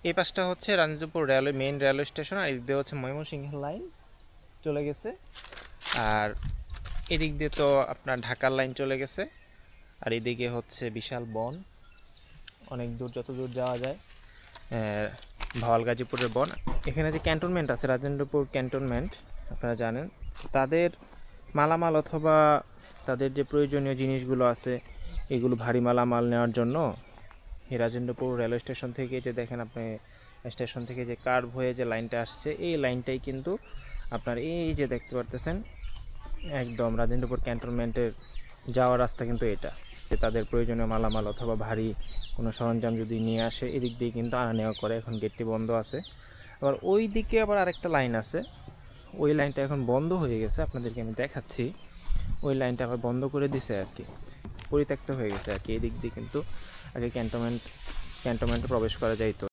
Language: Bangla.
এই পাশটা হচ্ছে রানীজপুর রেলওয়ে মেইন রেলওয়ে স্টেশন, আর এদিক দিয়ে হচ্ছে ময়মনসিংহের লাইন চলে গেছে, আর এদিক দিয়ে তো আপনার ঢাকার লাইন চলে গেছে, আর এদিকে হচ্ছে বিশাল বন, অনেক দূর, যত দূর যাওয়া যায় ভাওয়াল গাজীপুরের বন। এখানে যে ক্যান্টনমেন্ট আছে রাজেন্দ্রপুর ক্যান্টনমেন্ট, আপনারা জানেন, তাদের মালামাল অথবা তাদের যে প্রয়োজনীয় জিনিসগুলো আছে এগুলো ভারী মালামাল নেওয়ার জন্য এই রাজেন্দ্রপুর রেলওয়ে স্টেশন থেকে, যে দেখেন আপনি স্টেশন থেকে যে কার্ভ হয়ে যে লাইনটা আসছে, এই লাইনটাই কিন্তু আপনার এই যে দেখতে পারতেছেন একদম রাজেন্দ্রপুর ক্যান্টনমেন্টের যাওয়ার রাস্তা কিন্তু এটা। যে তাদের প্রয়োজনীয় মালামাল অথবা ভারী কোনো সরঞ্জাম যদি নিয়ে আসে এদিক দিয়ে কিন্তু আনা নেওয়া করে। এখন গেটটি বন্ধ আছে। আবার ওই দিকে আবার আরেকটা লাইন আছে, ওই লাইনটা এখন বন্ধ হয়ে গেছে, আপনাদেরকে আমি দেখাচ্ছি। ওই লাইনটা আবার বন্ধ করে দিছে আর কি, পরিত্যক্ত হয়ে গেছে আর কি। এদিক দিয়ে কিন্তু আগে ক্যান্টনমেন্টে প্রবেশ করা যাইতো।